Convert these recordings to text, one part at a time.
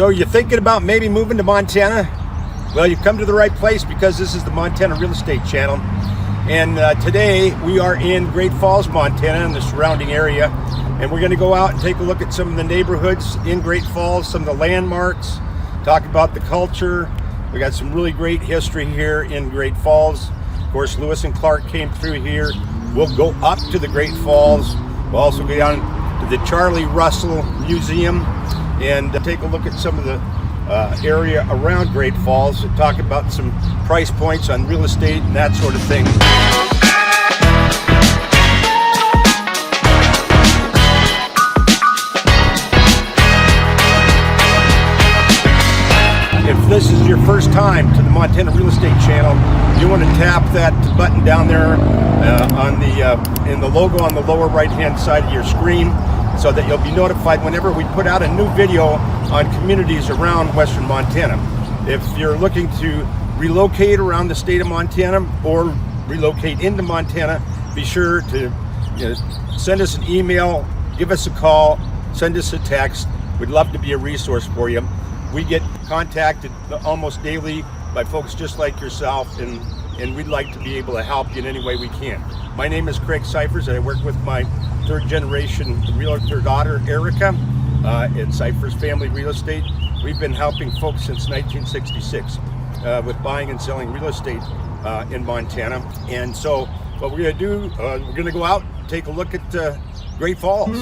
So you're thinking about maybe moving to Montana? Well, you've come to the right place because this is the Montana Real Estate Channel. And today we are in Great Falls, Montana and the surrounding area. And we're going to go out and take a look at some of the neighborhoods in Great Falls, some of the landmarks, talk about the culture. We got some really great history here in Great Falls. Of course, Lewis and Clark came through here. We'll go up to the Great Falls. We'll also go down to the Charlie Russell Museum and take a look at some of the area around Great Falls and talk about some price points on real estate and that sort of thing. If this is your first time to the Montana Real Estate Channel, you want to tap that button down there in the logo on the lower right-hand side of your screen, so that you'll be notified whenever we put out a new video on communities around western Montana. If you're looking to relocate around the state of Montana or relocate into Montana, be sure to send us an email, give us a call, send us a text. We'd love to be a resource for you. We get contacted almost daily by folks just like yourself, and we'd like to be able to help you in any way we can. My name is Craig Cyphers, and I work with my third generation realtor daughter, Erica, at Cyphers Family Real Estate. We've been helping folks since 1966 with buying and selling real estate in Montana. And so what we're going to do, we're going to go out and take a look at Great Falls.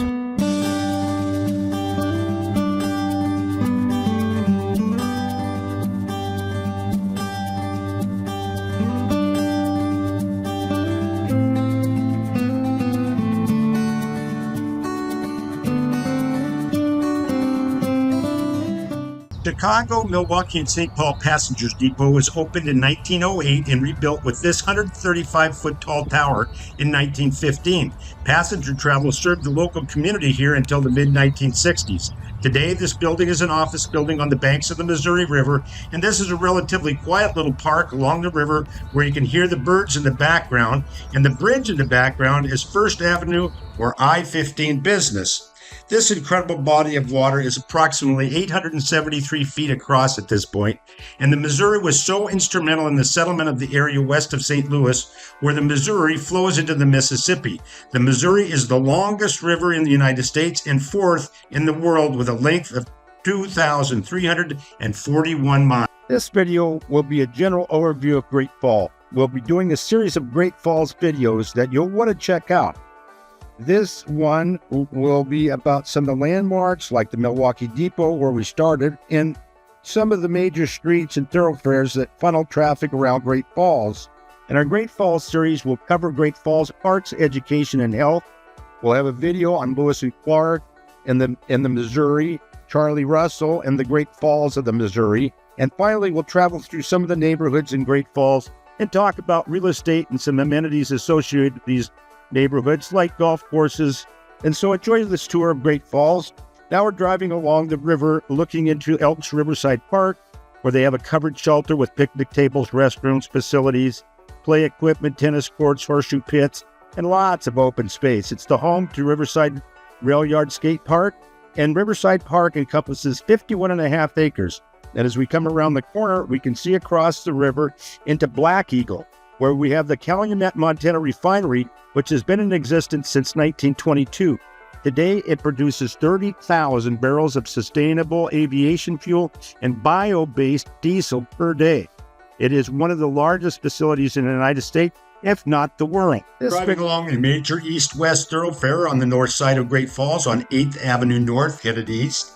Chicago, Milwaukee, and St. Paul Passengers Depot was opened in 1908 and rebuilt with this 135-foot tall tower in 1915. Passenger travel served the local community here until the mid-1960s. Today, this building is an office building on the banks of the Missouri River, and this is a relatively quiet little park along the river where you can hear the birds in the background, and the bridge in the background is First Avenue or I-15 Business. This incredible body of water is approximately 873 feet across at this point, and the Missouri was so instrumental in the settlement of the area west of St. Louis, where the Missouri flows into the Mississippi. The Missouri is the longest river in the United States and fourth in the world with a length of 2,341 miles. This video will be a general overview of Great Falls. We'll be doing a series of Great Falls videos that you'll want to check out. This one will be about some of the landmarks like the Milwaukee Depot where we started, and some of the major streets and thoroughfares that funnel traffic around Great Falls. In our Great Falls series, we'll cover Great Falls arts, education, and health. We'll have a video on Lewis and Clark and the Missouri, Charlie Russell, and the Great Falls of the Missouri. And finally, we'll travel through some of the neighborhoods in Great Falls and talk about real estate and some amenities associated with these neighborhoods like golf courses. And so enjoy this tour of Great Falls. Now we're driving along the river looking into Elks Riverside Park, where they have a covered shelter with picnic tables, restrooms, facilities, play equipment, tennis courts, horseshoe pits, and lots of open space. It's the home to Riverside Rail Yard Skate Park, and Riverside Park encompasses 51.5 acres. And as we come around the corner, we can see across the river into Black Eagle, where we have the Calumet Refinery, which has been in existence since 1922. Today, it produces 30,000 barrels of sustainable aviation fuel and bio-based diesel per day. It is one of the largest facilities in the United States, if not the world. Driving along a major east-west thoroughfare on the north side of Great Falls on 8th Avenue North, headed east.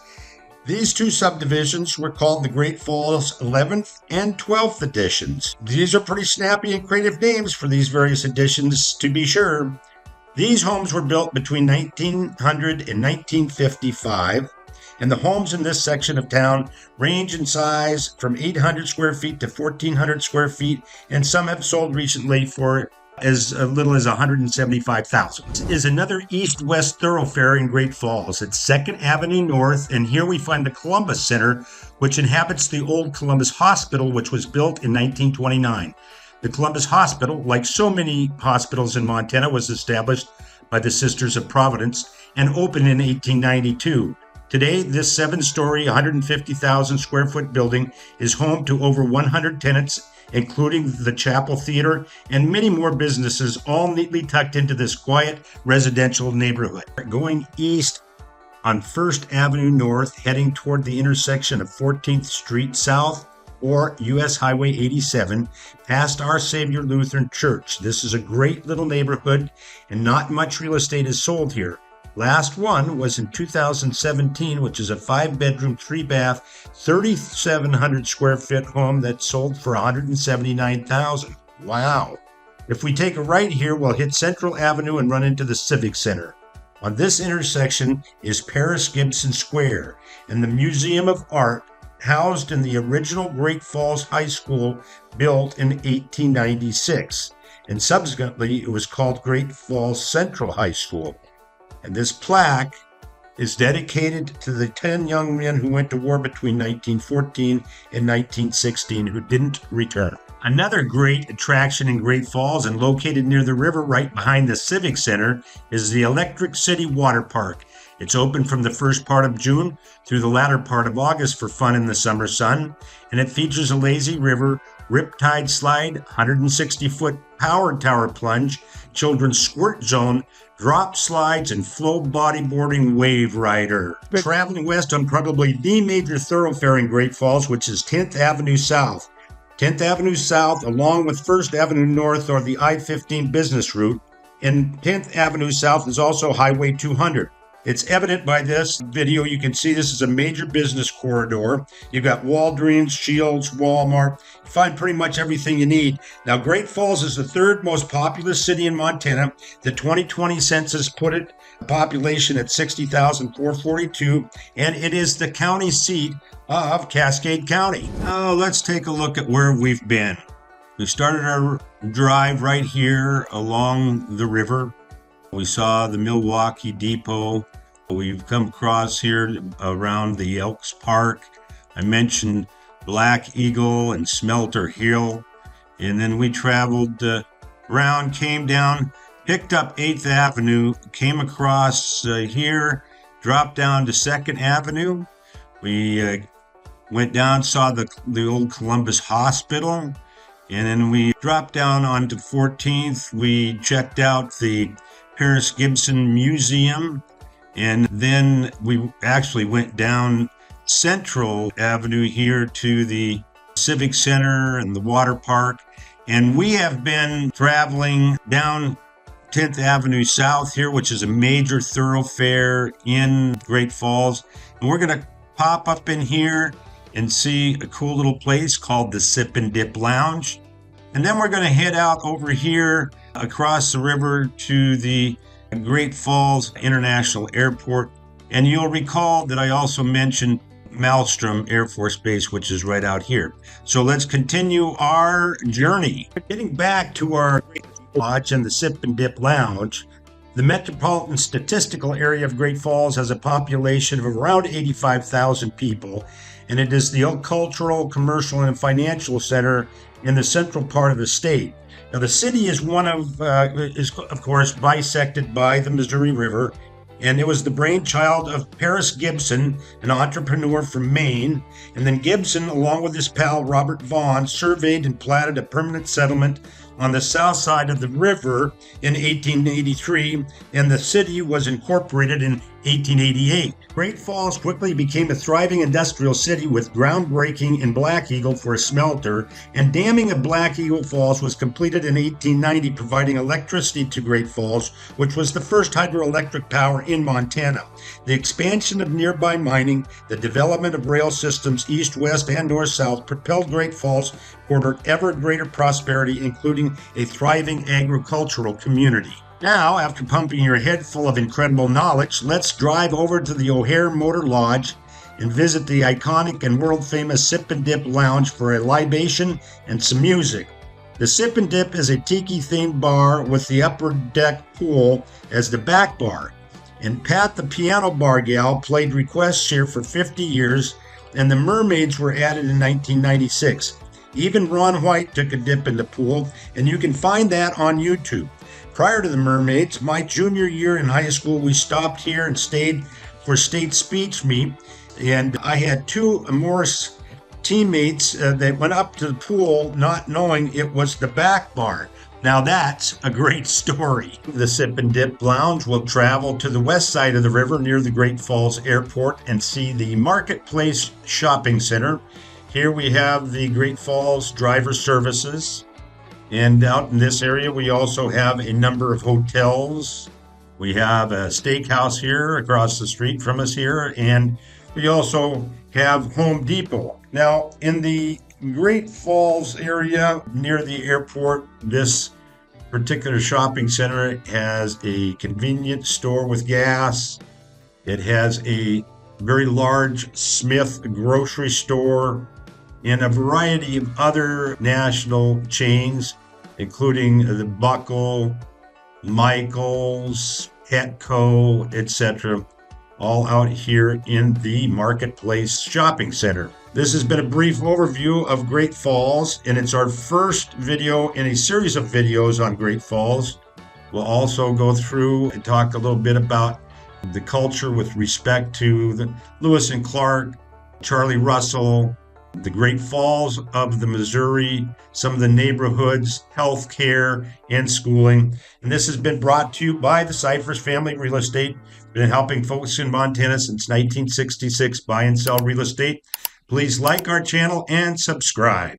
These two subdivisions were called the Great Falls 11th and 12th editions. These are pretty snappy and creative names for these various editions, to be sure. These homes were built between 1900 and 1955, and the homes in this section of town range in size from 800 square feet to 1,400 square feet, and some have sold recently for as little as $175,000. This is another east-west thoroughfare in Great Falls. It's 2nd Avenue North, and here we find the Columbus Center, which inhabits the old Columbus Hospital, which was built in 1929. The Columbus Hospital, like so many hospitals in Montana, was established by the Sisters of Providence and opened in 1892. Today, this 7-story, 150,000 square foot building is home to over 100 tenants, including the Chapel Theater and many more businesses, all neatly tucked into this quiet residential neighborhood. Going east on 1st Avenue North, heading toward the intersection of 14th Street South or US Highway 87, past Our Savior Lutheran Church. This is a great little neighborhood, and not much real estate is sold here. Last one was in 2017, which is a 5-bedroom, 3-bath, 3,700 square foot home that sold for $179,000. Wow. If we take a right here, we'll hit Central Avenue and run into the Civic Center. On this intersection is Paris Gibson Square and the Museum of Art, housed in the original Great Falls High School, built in 1896. And subsequently, it was called Great Falls Central High School. And this plaque is dedicated to the 10 young men who went to war between 1914 and 1916 who didn't return. Another great attraction in Great Falls and located near the river right behind the Civic Center is the Electric City Water Park. It's open from the first part of June through the latter part of August for fun in the summer sun, and it features a lazy river, riptide slide, 160-foot powered tower plunge, children's squirt zone, drop slides, and flow bodyboarding wave rider. Traveling west on probably the major thoroughfare in Great Falls, which is 10th Avenue South. 10th Avenue South, along with 1st Avenue North, or the I-15 business route, and 10th Avenue South is also Highway 200. It's evident by this video. You can see this is a major business corridor. You've got Walgreens, Shields, Walmart. You find pretty much everything you need. Now, Great Falls is the 3rd most populous city in Montana. The 2020 census put it a population at 60,442, and it is the county seat of Cascade County. Now, let's take a look at where we've been. We started our drive right here along the river. We saw the Milwaukee Depot. We've come across here around the Elks Park. I mentioned Black Eagle and Smelter Hill. And then we traveled around, came down, picked up 8th Avenue, came across here, dropped down to 2nd Avenue. We went down, saw the old Columbus Hospital. And then we dropped down onto 14th. We checked out the Paris Gibson Museum, and then we actually went down Central Avenue here to the Civic Center and the water park. And we have been traveling down 10th Avenue South here, which is a major thoroughfare in Great Falls. And we're going to pop up in here and see a cool little place called the Sip and Dip Lounge. And then we're going to head out over here across the river to the Great Falls International Airport. And you'll recall that I also mentioned Malmstrom Air Force Base, which is right out here. So let's continue our journey. Getting back to our lodge and the Sip and Dip Lounge, the Metropolitan Statistical Area of Great Falls has a population of around 85,000 people, and it is the cultural, commercial, and financial center in the central part of the state. Now, the city is of course bisected by the Missouri River, and it was the brainchild of Paris Gibson, an entrepreneur from Maine. And then Gibson, along with his pal Robert Vaughn, surveyed and platted a permanent settlement on the south side of the river in 1883, and the city was incorporated in 1888. Great Falls quickly became a thriving industrial city with groundbreaking in Black Eagle for a smelter, and damming of Black Eagle Falls was completed in 1890, providing electricity to Great Falls, which was the first hydroelectric power in Montana. The expansion of nearby mining, the development of rail systems east, west, and north-south propelled Great Falls toward ever greater prosperity, including a thriving agricultural community. Now, after pumping your head full of incredible knowledge, let's drive over to the O'Hare Motor Lodge and visit the iconic and world-famous Sip and Dip Lounge for a libation and some music. The Sip and Dip is a tiki-themed bar with the upper deck pool as the back bar. And Pat the Piano Bar Gal played requests here for 50 years, and the Mermaids were added in 1996. Even Ron White took a dip in the pool, and you can find that on YouTube. Prior to the Mermaids, my junior year in high school, we stopped here and stayed for state speech meet, and I had two Morris teammates that went up to the pool not knowing it was the back bar. Now that's a great story. The Sip and Dip Lounge will travel to the west side of the river near the Great Falls Airport and see the Marketplace Shopping Center. Here we have the Great Falls Driver Services. And out in this area, we also have a number of hotels. We have a steakhouse here across the street from us here, and we also have Home Depot. Now, in the Great Falls area near the airport, this particular shopping center has a convenience store with gas. It has a very large Smith grocery store and a variety of other national chains, including the Buckle, Michaels, Petco, etc., all out here in the Marketplace Shopping Center. This has been a brief overview of Great Falls, and it's our first video in a series of videos on Great Falls. We'll also go through and talk a little bit about the culture with respect to the Lewis and Clark, Charlie Russell, the Great Falls of the Missouri, some of the neighborhoods, healthcare, and schooling. And this has been brought to you by the Cyphers Family Real Estate. Been helping folks in Montana since 1966 buy and sell real estate. Please like our channel and subscribe.